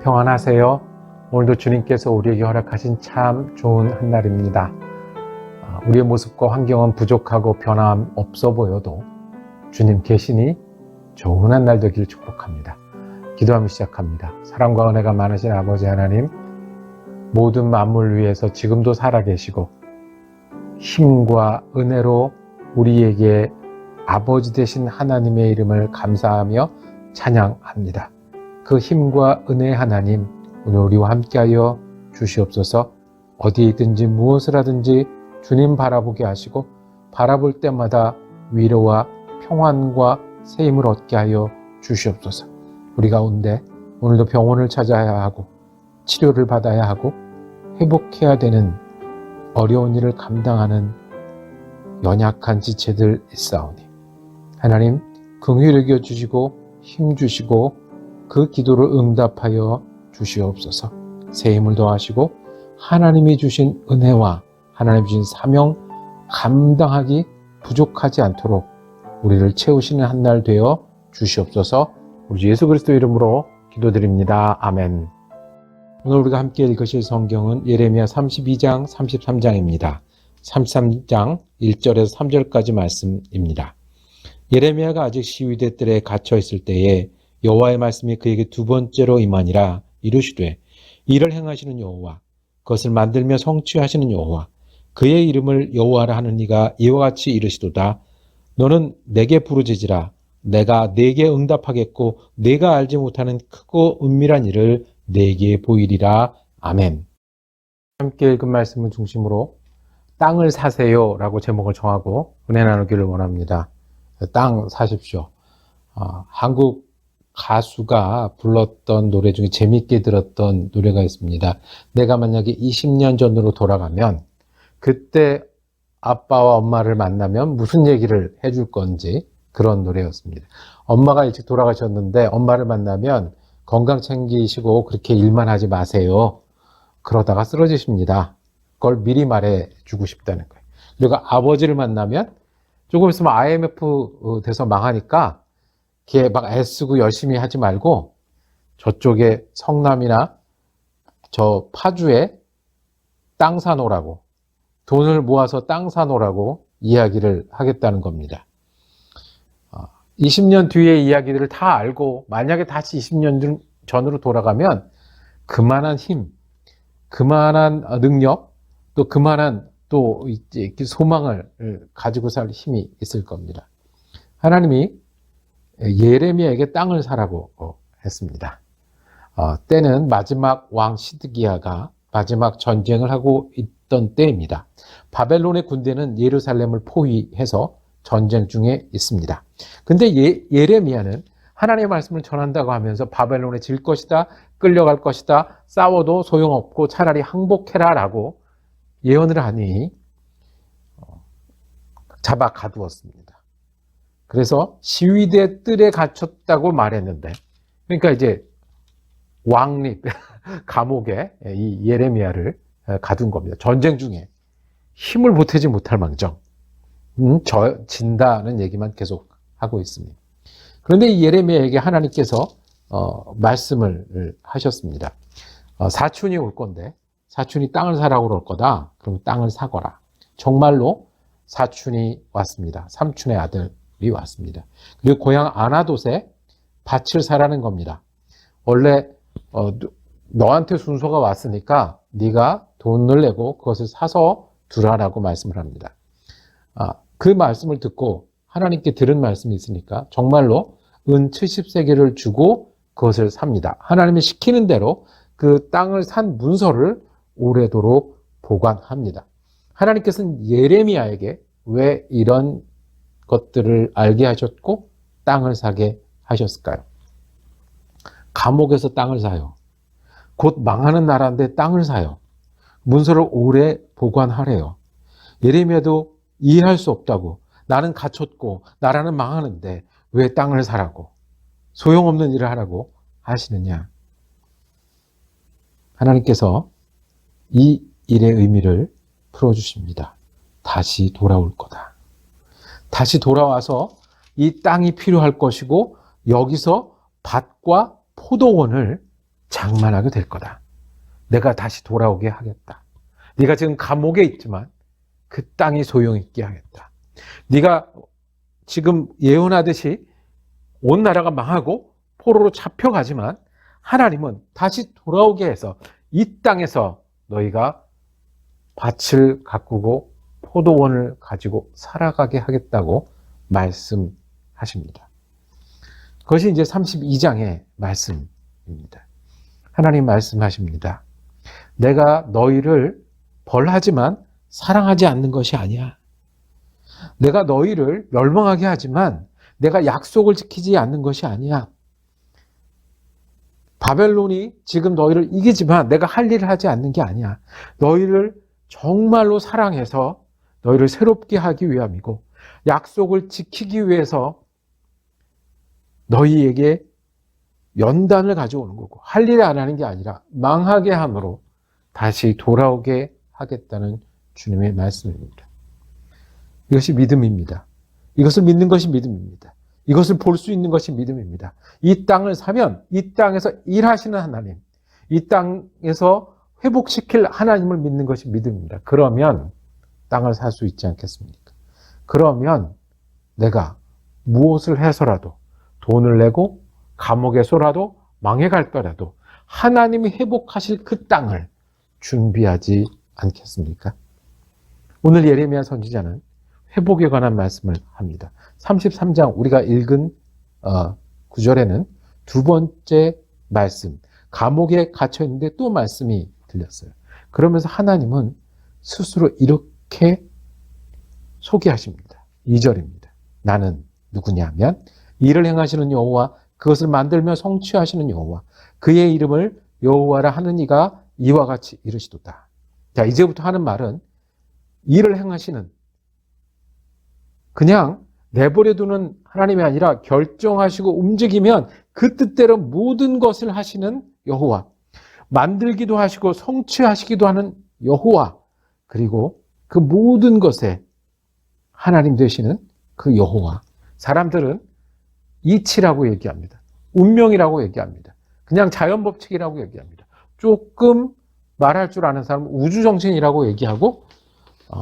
평안하세요. 오늘도 주님께서 우리에게 허락하신 참 좋은 한날입니다. 우리의 모습과 환경은 부족하고 변함 없어 보여도 주님 계시니 좋은 한날 되기를 축복합니다. 기도하며 시작합니다. 사랑과 은혜가 많으신 아버지 하나님, 모든 만물 위에서 지금도 살아계시고 힘과 은혜로 우리에게 아버지 되신 하나님의 이름을 감사하며 찬양합니다. 그 힘과 은혜의 하나님, 오늘 우리와 함께하여 주시옵소서. 어디에 있든지 무엇을 하든지 주님 바라보게 하시고 바라볼 때마다 위로와 평안과 새 힘을 얻게 하여 주시옵소서. 우리 가운데 오늘도 병원을 찾아야 하고 치료를 받아야 하고 회복해야 되는 어려운 일을 감당하는 연약한 지체들 있사오니 하나님 긍휼히 여겨 주시고 힘 주시고 그 기도를 응답하여 주시옵소서. 새 힘을 더하시고 하나님이 주신 은혜와 하나님이 주신 사명 감당하기 부족하지 않도록 우리를 채우시는 한 날 되어 주시옵소서. 우리 예수 그리스도 이름으로 기도드립니다. 아멘. 오늘 우리가 함께 읽으실 성경은 예레미야 32장 33장입니다. 33장 1절에서 3절까지 말씀입니다. 예레미야가 아직 시위대 뜰에 갇혀 있을 때에 여호와의 말씀이 그에게 두 번째로 임하니라. 이르시되 이를 행하시는 여호와, 그것을 만들며 성취하시는 여호와, 그의 이름을 여호와라 하는 이가 이와 같이 이르시도다. 너는 내게 부르짖으라. 내가 네게 응답하겠고 네가 알지 못하는 크고 은밀한 일을 네게 보이리라. 아멘. 함께 읽은 말씀을 중심으로 땅을 사세요 라고 제목을 정하고 은혜 나누기를 원합니다. 땅 사십시오. 한국 가수가 불렀던 노래 중에 재밌게 들었던 노래가 있습니다. 내가 만약에 20년 전으로 돌아가면 그때 아빠와 엄마를 만나면 무슨 얘기를 해줄 건지, 그런 노래였습니다. 엄마가 일찍 돌아가셨는데 엄마를 만나면 건강 챙기시고 그렇게 일만 하지 마세요. 그러다가 쓰러지십니다. 그걸 미리 말해주고 싶다는 거예요. 그리고 아버지를 만나면 조금 있으면 IMF 돼서 망하니까 걔 막 애쓰고 열심히 하지 말고 저쪽에 성남이나 저 파주에 땅 사놓으라고, 돈을 모아서 땅 사놓으라고 이야기를 하겠다는 겁니다. 20년 뒤의 이야기들을 다 알고 만약에 다시 20년 전으로 돌아가면 그만한 힘, 그만한 능력, 또 그만한 또 소망을 가지고 살 힘이 있을 겁니다. 하나님이 예레미야에게 땅을 사라고 했습니다. 때는 마지막 왕 시드기야가 마지막 전쟁을 하고 있던 때입니다. 바벨론의 군대는 예루살렘을 포위해서 전쟁 중에 있습니다. 근데 예레미야는 하나님의 말씀을 전한다고 하면서 바벨론에 질 것이다, 끌려갈 것이다, 싸워도 소용없고 차라리 항복해라 라고 예언을 하니 잡아 가두었습니다. 그래서 시위대 뜰에 갇혔다고 말했는데, 그러니까 이제 왕립 감옥에 이 예레미야를 가둔 겁니다. 전쟁 중에 힘을 보태지 못할 망정 진다는 얘기만 계속 하고 있습니다. 그런데 이 예레미야에게 하나님께서 말씀을 하셨습니다. 사촌이 올 건데 사촌이 땅을 사라고 그럴 거다. 그럼 땅을 사거라. 정말로 사촌이 왔습니다. 삼촌의 아들이 왔습니다. 그리고 고향 아나돗에 밭을 사라는 겁니다. 원래 너한테 순서가 왔으니까 네가 돈을 내고 그것을 사서 두라라고 말씀을 합니다. 그 말씀을 듣고 하나님께 들은 말씀이 있으니까 정말로 은 70세겔을 주고 그것을 삽니다. 하나님이 시키는 대로 그 땅을 산 문서를 오래도록 보관합니다. 하나님께서는 예레미야에게 왜 이런 것들을 알게 하셨고 땅을 사게 하셨을까요? 감옥에서 땅을 사요. 곧 망하는 나라인데 땅을 사요. 문서를 오래 보관하래요. 예레미야도 이해할 수 없다고, 나는 갇혔고 나라는 망하는데 왜 땅을 사라고, 소용없는 일을 하라고 하시느냐. 하나님께서 이 일의 의미를 풀어주십니다. 다시 돌아올 거다. 다시 돌아와서 이 땅이 필요할 것이고 여기서 밭과 포도원을 장만하게 될 거다. 내가 다시 돌아오게 하겠다. 네가 지금 감옥에 있지만 그 땅이 소용있게 하겠다. 네가 지금 예언하듯이 온 나라가 망하고 포로로 잡혀가지만 하나님은 다시 돌아오게 해서 이 땅에서 너희가 밭을 가꾸고 포도원을 가지고 살아가게 하겠다고 말씀하십니다. 그것이 이제 32장의 말씀입니다. 하나님 말씀하십니다. 내가 너희를 벌하지만 사랑하지 않는 것이 아니야. 내가 너희를 멸망하게 하지만 내가 약속을 지키지 않는 것이 아니야. 바벨론이 지금 너희를 이기지만 내가 할 일을 하지 않는 게 아니야. 너희를 정말로 사랑해서 너희를 새롭게 하기 위함이고 약속을 지키기 위해서 너희에게 연단을 가져오는 거고 할 일을 안 하는 게 아니라 망하게 함으로 다시 돌아오게 하겠다는 주님의 말씀입니다. 이것이 믿음입니다. 이것을 믿는 것이 믿음입니다. 이것을 볼 수 있는 것이 믿음입니다. 이 땅을 사면 이 땅에서 일하시는 하나님, 이 땅에서 회복시킬 하나님을 믿는 것이 믿음입니다. 그러면 땅을 살 수 있지 않겠습니까? 그러면 내가 무엇을 해서라도 돈을 내고 감옥에 쏘라도 망해갈더라도 하나님이 회복하실 그 땅을 준비하지 않겠습니까? 오늘 예레미야 선지자는 회복에 관한 말씀을 합니다. 33장 우리가 읽은 구절에는 두 번째 말씀, 감옥에 갇혀 있는데 또 말씀이 들렸어요. 그러면서 하나님은 스스로 이렇게 소개하십니다. 2절입니다. 나는 누구냐면 일을 행하시는 여호와, 그것을 만들며 성취하시는 여호와, 그의 이름을 여호와라 하는 이가 이와 같이 이르시도다. 자, 이제부터 하는 말은 일을 행하시는, 그냥 내버려두는 하나님이 아니라 결정하시고 움직이면 그 뜻대로 모든 것을 하시는 여호와, 만들기도 하시고 성취하시기도 하는 여호와, 그리고 그 모든 것에 하나님 되시는 그 여호와. 사람들은 이치라고 얘기합니다. 운명이라고 얘기합니다. 그냥 자연법칙이라고 얘기합니다. 조금 말할 줄 아는 사람은 우주정신이라고 얘기하고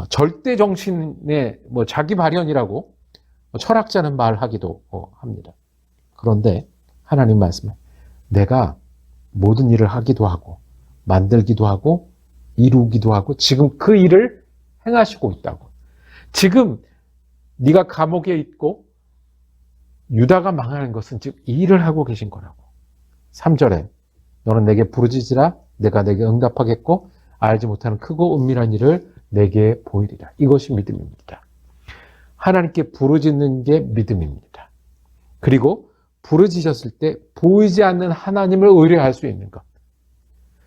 절대정신의 자기 발현이라고 철학자는 말하기도 합니다. 그런데 하나님 말씀에 내가 모든 일을 하기도 하고 만들기도 하고 이루기도 하고 지금 그 일을 행하시고 있다고. 지금 네가 감옥에 있고 유다가 망하는 것은 지금 이 일을 하고 계신 거라고. 3절에 너는 내게 부르짖으라 내가 내게 응답하겠고 알지 못하는 크고 은밀한 일을 내게 보이리라. 이것이 믿음입니다. 하나님께 부르짖는 게 믿음입니다. 그리고 부르짖었을 때 보이지 않는 하나님을 의뢰할 수 있는 것,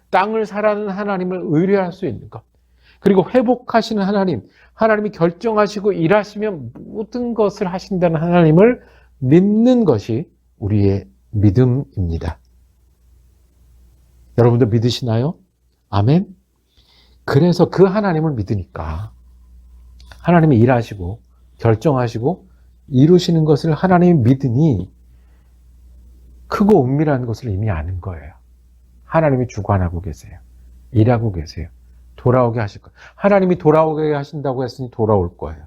땅을 사라는 하나님을 의뢰할 수 있는 것, 그리고 회복하시는 하나님, 하나님이 결정하시고 일하시면 모든 것을 하신다는 하나님을 믿는 것이 우리의 믿음입니다. 여러분도 믿으시나요? 아멘? 그래서 그 하나님을 믿으니까 하나님이 일하시고 결정하시고 이루시는 것을 하나님이 믿으니 크고 은밀한 것을 이미 아는 거예요. 하나님이 주관하고 계세요. 일하고 계세요. 돌아오게 하실 거예요. 하나님이 돌아오게 하신다고 했으니 돌아올 거예요.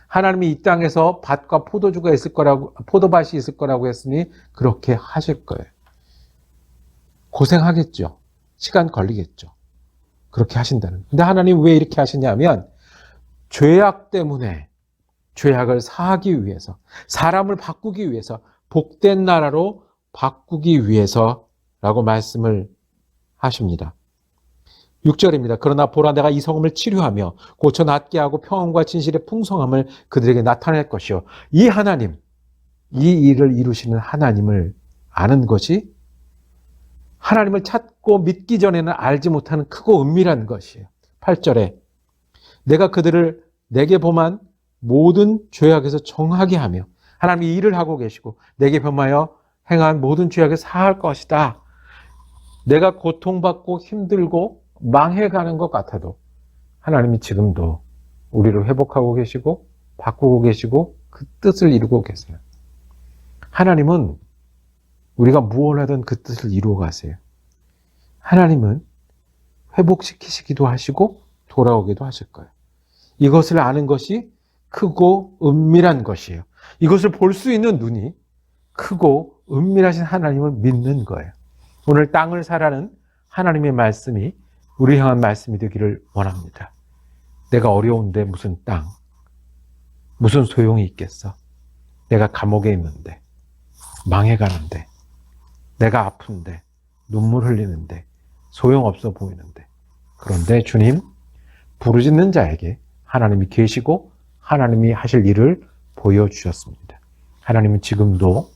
하나님이 이 땅에서 밭과 포도주가 있을 거라고, 포도밭이 있을 거라고 했으니 그렇게 하실 거예요. 고생하겠죠. 시간 걸리겠죠. 그렇게 하신다는. 근데 하나님 왜 이렇게 하시냐면 죄악 때문에 죄악을 사하기 위해서, 사람을 바꾸기 위해서, 복된 나라로 바꾸기 위해서라고 말씀을 하십니다. 6절입니다. 그러나 보라 내가 이 성읍을 치료하며 고쳐 낫게 하고 평안과 진실의 풍성함을 그들에게 나타낼 것이요. 이 하나님, 이 일을 이루시는 하나님을 아는 것이 하나님을 찾고 믿기 전에는 알지 못하는 크고 은밀한 것이에요. 8절에 내가 그들을 내게 범한 모든 죄악에서 정하게 하며, 하나님이 일을 하고 계시고 내게 범하여 행한 모든 죄악을 사할 것이다. 내가 고통받고 힘들고 망해가는 것 같아도 하나님이 지금도 우리를 회복하고 계시고 바꾸고 계시고 그 뜻을 이루고 계세요. 하나님은 우리가 무엇을 하든 그 뜻을 이루어 가세요. 하나님은 회복시키시기도 하시고 돌아오기도 하실 거예요. 이것을 아는 것이 크고 은밀한 것이에요. 이것을 볼 수 있는 눈이 크고 은밀하신 하나님을 믿는 거예요. 오늘 땅을 사라는 하나님의 말씀이 우리 향한 말씀이 되기를 원합니다. 내가 어려운데 무슨 땅, 무슨 소용이 있겠어? 내가 감옥에 있는데, 망해가는데, 내가 아픈데, 눈물 흘리는데, 소용없어 보이는데. 그런데 주님, 부르짖는 자에게 하나님이 계시고 하나님이 하실 일을 보여주셨습니다. 하나님은 지금도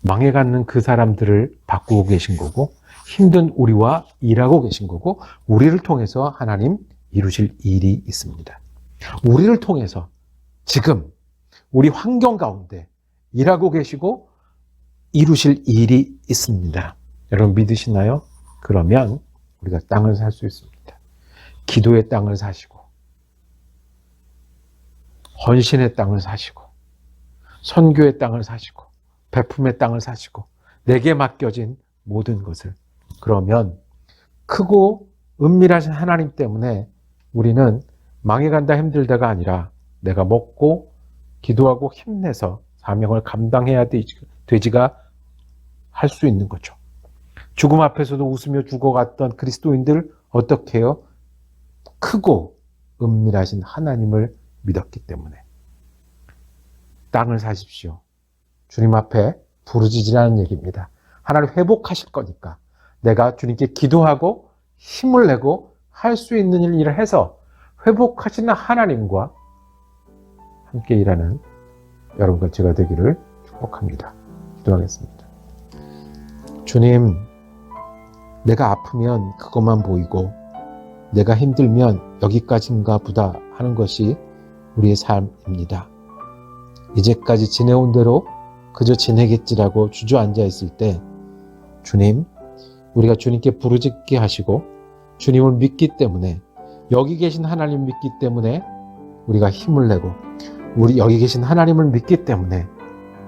망해가는 그 사람들을 바꾸고 계신 거고, 힘든 우리와 일하고 계신 거고, 우리를 통해서 하나님 이루실 일이 있습니다. 우리를 통해서 지금 우리 환경 가운데 일하고 계시고 이루실 일이 있습니다. 여러분 믿으시나요? 그러면 우리가 땅을 살 수 있습니다. 기도의 땅을 사시고, 헌신의 땅을 사시고, 선교의 땅을 사시고, 베품의 땅을 사시고, 내게 맡겨진 모든 것을. 그러면 크고 은밀하신 하나님 때문에 우리는 망해간다 힘들다가 아니라 내가 먹고 기도하고 힘내서 사명을 감당해야 되지가 할 수 있는 거죠. 죽음 앞에서도 웃으며 죽어갔던 그리스도인들 어떻게 해요? 크고 은밀하신 하나님을 믿었기 때문에. 땅을 사십시오. 주님 앞에 부르짖으라는 얘기입니다. 하나님 회복하실 거니까 내가 주님께 기도하고 힘을 내고 할 수 있는 일을 해서 회복하시는 하나님과 함께 일하는 여러분과 제가 되기를 축복합니다. 기도하겠습니다. 주님, 내가 아프면 그것만 보이고 내가 힘들면 여기까지인가 보다 하는 것이 우리의 삶입니다. 이제까지 지내온 대로 그저 지내겠지라고 주저앉아 있을 때 주님, 우리가 주님께 부르짖게 하시고 주님을 믿기 때문에, 여기 계신 하나님 믿기 때문에 우리가 힘을 내고, 우리 여기 계신 하나님을 믿기 때문에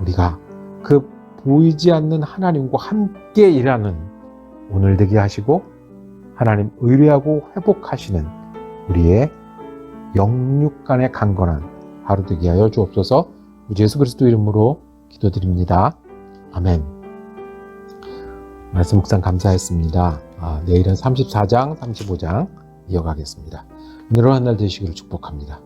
우리가 그 보이지 않는 하나님과 함께 일하는 오늘 되게 하시고 하나님 의뢰하고 회복하시는 우리의 영육간의 강건한 하루 되게 하여 주옵소서. 예수 그리스도 이름으로 기도드립니다. 아멘. 말씀 묵상 감사했습니다. 내일은 34장, 35장 이어가겠습니다. 오늘은 한 날 되시기를 축복합니다.